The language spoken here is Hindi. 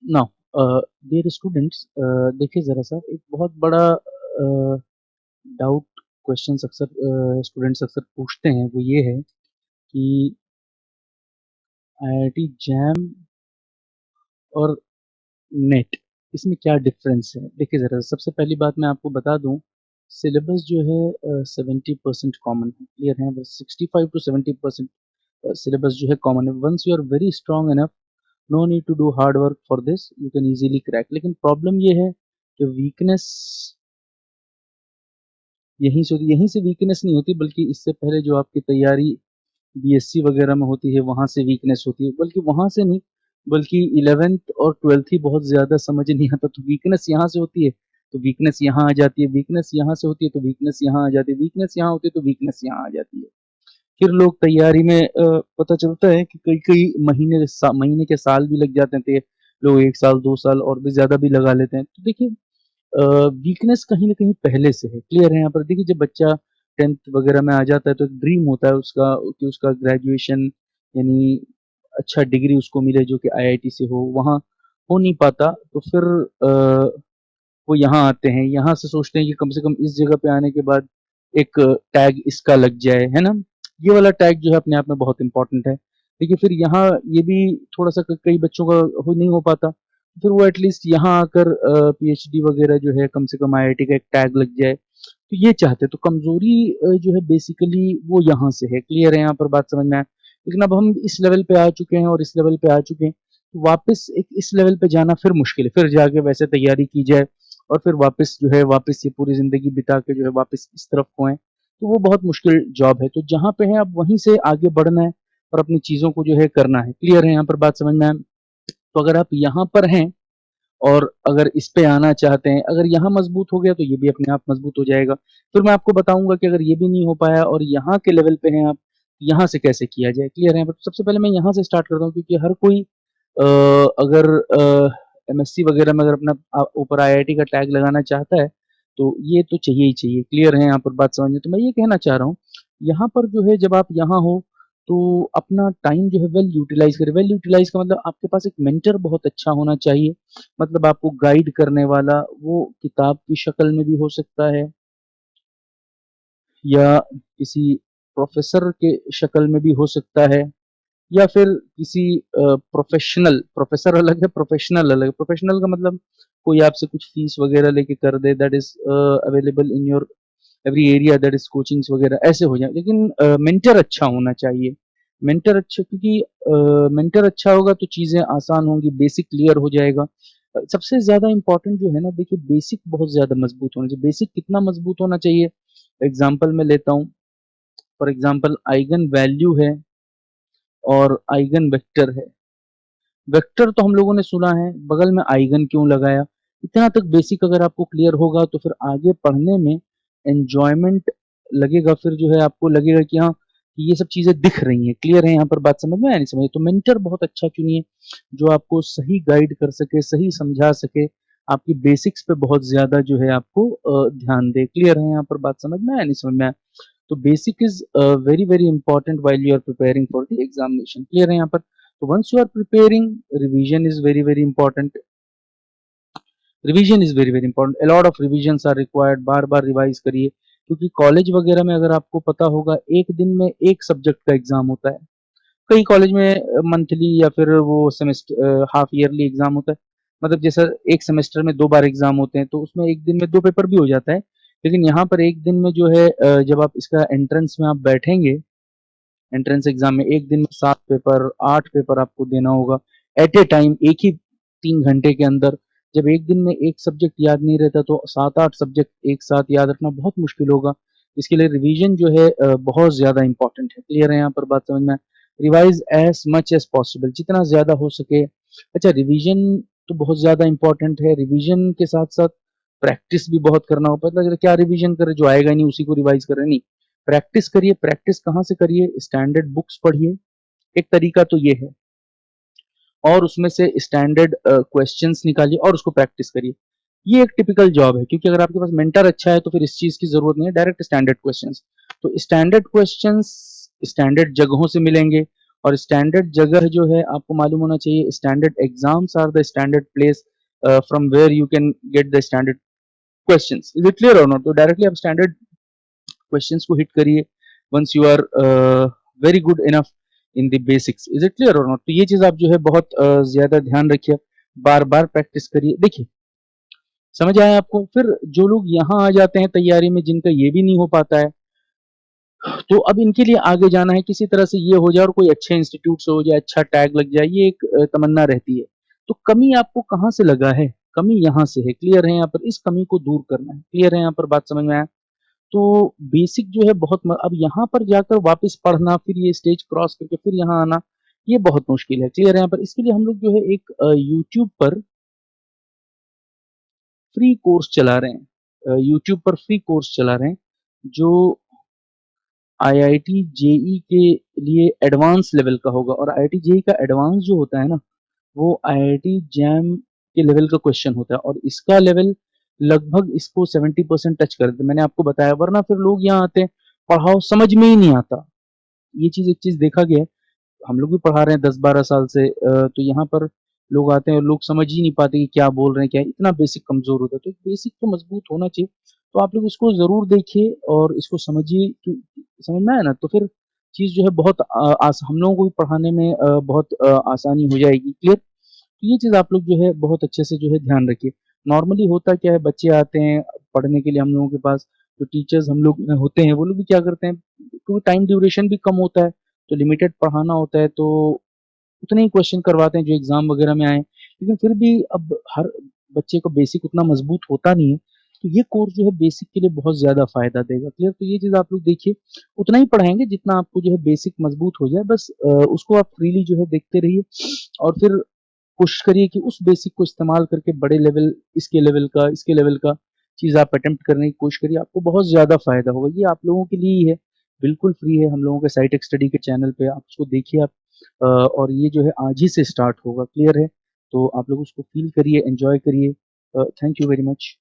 नाउ डियर स्टूडेंट्स, देखिए ज़रा सा एक बहुत बड़ा डाउट क्वेश्चंस अक्सर स्टूडेंट्स अक्सर पूछते हैं, वो ये है कि आईआईटी जैम और नेट, इसमें क्या डिफरेंस है? देखिए ज़रा, सबसे पहली बात मैं आपको बता दूं, सिलेबस जो है 70% कॉमन है, क्लियर है, बस 65 to 70% सिलेबस जो है कॉमन है। Once you are very strong enough, no need to do hard work for this, you can easily crack. लेकिन प्रॉब्लम ये है कि वीकनेस यहीं से होती, यहीं से वीकनेस नहीं होती, बल्कि इससे पहले जो आपकी तैयारी बीएससी वगैरह में होती है वहां से वीकनेस होती है, बल्कि वहां से नहीं, बल्कि 11th और 12th ही बहुत ज्यादा समझ नहीं आता। तो वीकनेस यहाँ से होती है तो वीकनेस यहाँ आ जाती है, वीकनेस यहाँ से होती है तो वीकनेस यहाँ आ जाती है, वीकनेस यहाँ होती है तो वीकनेस यहाँ आ जाती है। फिर लोग तैयारी में पता चलता है कि कई कई महीने के साल भी लग जाते थे, लोग 1 साल 2 साल और भी ज्यादा भी लगा लेते हैं। तो देखिए, वीकनेस कहीं ना कहीं पहले से है, क्लियर है। यहाँ पर देखिए, जब बच्चा 10th वगैरह में आ जाता है तो एक ड्रीम होता है उसका कि उसका ग्रेजुएशन, यानी अच्छा डिग्री उसको मिले जो कि आईआईटी से हो, वहाँ हो नहीं पाता। तो फिर वो यहाँ आते हैं, यहाँ से सोचते हैं कि कम से कम इस जगह पे आने के बाद एक टैग इसका लग जाए, है ना। ये वाला टैग जो है अपने आप में बहुत इंपॉर्टेंट है। देखिए, फिर यहाँ ये भी थोड़ा सा कई बच्चों का नहीं हो पाता, फिर वो एटलीस्ट यहाँ आकर पीएचडी वगैरह जो है, कम से कम आईआईटी का एक टैग लग जाए, तो ये चाहते। तो कमजोरी जो है बेसिकली वो यहाँ से है, क्लियर है, यहाँ पर बात समझ में आए। लेकिन अब हम इस लेवल पे आ चुके हैं और इस लेवल पे आ चुके हैं, तो वापस एक इस लेवल पे जाना फिर मुश्किल है, फिर जाके वैसे तैयारी की जाए और फिर वापस जो है, वापस ये पूरी जिंदगी बिता के जो है वापस इस तरफ को है, तो वो बहुत मुश्किल जॉब है। तो जहाँ पे है अब वहीं से आगे बढ़ना है और अपनी चीजों को जो है करना है, क्लियर है, यहाँ पर बात समझ में आए। तो अगर आप यहाँ पर हैं और अगर इस पे आना चाहते हैं, अगर यहाँ मजबूत हो गया तो ये भी अपने आप मजबूत हो जाएगा। फिर मैं आपको बताऊंगा कि अगर ये भी नहीं हो पाया और यहाँ के लेवल पे हैं आप, यहाँ से कैसे किया जाए, क्लियर है। बट सबसे पहले मैं यहाँ से स्टार्ट करता हूँ, क्योंकि हर कोई अगर एमएससी वगैरह में अगर अपना ऊपर आईआईटी का टैग लगाना चाहता है, तो ये तो चाहिए ही चाहिए, क्लियर है, यहाँ पर बात समझिए। तो मैं ये कहना चाह रहा हूँ, यहाँ पर जो है जब आप यहाँ हो तो अपना टाइम जो है वेल यूटिलाइज करें। वेल यूटिलाइज का मतलब आपके पास एक मेंटर बहुत अच्छा होना चाहिए, मतलब आपको गाइड करने वाला। वो किताब की शक्ल में भी हो सकता है या किसी प्रोफेसर के शक्ल में भी हो सकता है, या फिर किसी प्रोफेशनल, प्रोफेसर अलग है, प्रोफेशनल अलग है। प्रोफेशनल का मतलब कोई आपसे कुछ फीस वगैरह लेके कर दे, that is available in your every area, that is coachings वगैरह ऐसे हो जाए। लेकिन मेंटर अच्छा होना चाहिए, मेंटर अच्छा, क्योंकि मेंटर अच्छा होगा तो चीजें आसान होंगी, बेसिक क्लियर हो जाएगा। सबसे ज्यादा इंपॉर्टेंट जो है ना, देखिए बेसिक बहुत ज्यादा मजबूत होना चाहिए। बेसिक कितना मजबूत होना चाहिए, एग्जाम्पल में लेता हूँ। फॉर एग्जाम्पल, आइगन वैल्यू है और आइगन वेक्टर है। वेक्टर तो हम लोगों ने सुना है, बगल में आइगन क्यों लगाया। इतना तक बेसिक अगर आपको क्लियर होगा तो फिर आगे पढ़ने में एंजॉयमेंट लगेगा, फिर जो है आपको लगेगा कि हाँ, कि ये सब चीजें दिख रही हैं, क्लियर है, यहाँ पर बात समझ में आया नहीं समझ। तो मेंटर बहुत अच्छा चुनिए जो आपको सही गाइड कर सके, सही समझा सके, आपकी बेसिक्स पे बहुत ज्यादा जो है आपको ध्यान दे, क्लियर है, यहाँ पर बात समझ में आया नहीं समझ में आया। तो basic is very very important while you are preparing for the examination, clear है यहाँ पर। तो once you are preparing, revision is very very important, revision is very very important, a lot of revisions are required, bar bar revise करिए। क्योंकि कॉलेज वगैरह में अगर आपको पता होगा, एक दिन में एक सब्जेक्ट का एग्जाम होता है, कई कॉलेज में मंथली या फिर वो सेमेस्टर हाफ ईयरली एग्जाम होता है। मतलब जैसे एक सेमेस्टर में 2 बार एग्जाम होते हैं, तो उसमें एक दिन में 2 पेपर भी हो जाता है। लेकिन यहाँ पर एक दिन में जो है, जब आप इसका एंट्रेंस में आप बैठेंगे, एंट्रेंस एग्जाम में एक दिन में 7 पेपर 8 पेपर आपको देना होगा एट ए टाइम, एक ही 3 घंटे के अंदर। जब एक दिन में एक सब्जेक्ट याद नहीं रहता, तो 7 8 सब्जेक्ट एक साथ याद रखना बहुत मुश्किल होगा। इसके लिए रिवीजन जो है बहुत ज्यादा इंपॉर्टेंट है, क्लियर है, यहाँ पर बात समझ में। Revise as much as possible, जितना ज्यादा हो सके। अच्छा, रिवीजन तो बहुत ज्यादा इंपॉर्टेंट है, रिवीजन के साथ साथ प्रैक्टिस भी बहुत करना होगा। पता चला क्या रिवीजन करे, जो आएगा नहीं उसी को रिवाइज करे, नहीं, प्रैक्टिस करिए। प्रैक्टिस कहाँ से करिए, स्टैंडर्ड बुक्स पढ़िए, एक तरीका तो ये है, और उसमें से स्टैंडर्ड क्वेश्चंस निकालिए और उसको प्रैक्टिस करिए। ये एक टिपिकल जॉब है, क्योंकि अगर आपके पास मेंटर अच्छा है तो फिर इस चीज की जरूरत नहीं है, डायरेक्ट स्टैंडर्ड क्वेश्चंस। तो स्टैंडर्ड क्वेश्चंस स्टैंडर्ड जगहों से मिलेंगे, और स्टैंडर्ड जगह जो है आपको मालूम होना चाहिए, standard exams are the standard place from where you can get the standard questions. Is it clear और नॉट? तो डायरेक्टली आप स्टैंडर्ड क्वेश्चंस को हिट करिए once you are very good enough in the basics. Is it clear और नॉट? तो ये चीज आप जो है बहुत ज्यादा ध्यान रखिए, बार बार प्रैक्टिस करिए। देखिए समझ आया आपको? फिर जो लोग यहाँ आ जाते हैं तैयारी में, जिनका ये भी नहीं हो पाता है, तो अब इनके लिए आगे जाना है, किसी तरह से ये हो जाए और कोई अच्छे इंस्टीट्यूट से हो जाए, अच्छा टैग लग जाए, ये एक तमन्ना रहती है। तो कमी आपको कहाँ से लगा है? कमी यहाँ से है। क्लियर है? यहाँ पर इस कमी को दूर करना है। क्लियर है? यहाँ पर बात समझ में आया? तो बेसिक जो है बहुत अब यहाँ पर जाकर वापस पढ़ना, फिर ये स्टेज क्रॉस करके फिर यहाँ आना, ये बहुत मुश्किल है। क्लियर है? यहाँ पर इसके लिए हम लोग जो है एक यूट्यूब पर फ्री कोर्स चला रहे हैं। यूट्यूब पर फ्री कोर्स चला रहे हैं जो आईआईटी जेई के लिए एडवांस लेवल का होगा। और आईआईटी जेई का एडवांस जो होता है ना, वो आईआईटी जैम के लेवल का क्वेश्चन होता है, और इसका लेवल लगभग इसको 70% टच कर देते। मैंने आपको बताया, वरना फिर लोग यहाँ आते हैं, पढ़ाओ समझ में ही नहीं आता। ये चीज एक चीज देखा गया है, हम लोग भी पढ़ा रहे हैं 10-12 साल से, तो यहाँ पर लोग आते हैं और लोग समझ ही नहीं पाते कि क्या बोल रहे हैं, क्या इतना बेसिक कमजोर होता है। तो बेसिक तो मजबूत होना चाहिए। तो आप लोग इसको जरूर देखिए और इसको समझिए कि समझ में आया ना, तो फिर चीज जो है बहुत हम लोगों को भी पढ़ाने में बहुत आसानी हो जाएगी। क्लियर? तो ये चीज आप लोग जो है बहुत अच्छे से जो है ध्यान रखिए। नॉर्मली होता क्या है, बच्चे आते हैं पढ़ने के लिए हम लोगों के पास, जो टीचर्स हम लोग होते हैं वो लोग भी क्या करते हैं, क्योंकि टाइम ड्यूरेशन भी कम होता है, तो लिमिटेड पढ़ाना होता है, तो उतने ही क्वेश्चन करवाते हैं जो एग्जाम वगैरह में आए। लेकिन फिर भी अब हर बच्चे को बेसिक उतना मजबूत होता नहीं है, तो ये कोर्स जो है बेसिक के लिए बहुत ज्यादा फायदा देगा। क्लियर? तो ये चीज आप लोग देखिए, उतना ही पढ़ाएंगे जितना आपको जो है बेसिक मजबूत हो जाए, बस उसको आप फ्रीली जो है देखते रहिए, और फिर कोशिश करिए कि उस बेसिक को इस्तेमाल करके बड़े लेवल, इसके लेवल का चीज आप अटेम्प्ट करने की कोशिश करिए। आपको बहुत ज्यादा फायदा होगा। ये आप लोगों के लिए ही है, बिल्कुल फ्री है। हम लोगों के साइट स्टडी के चैनल पे आप उसको देखिए आप, और ये जो है आज ही से स्टार्ट होगा। क्लियर है? तो आप लोग उसको फील करिए, एंजॉय करिए। Thank you very much.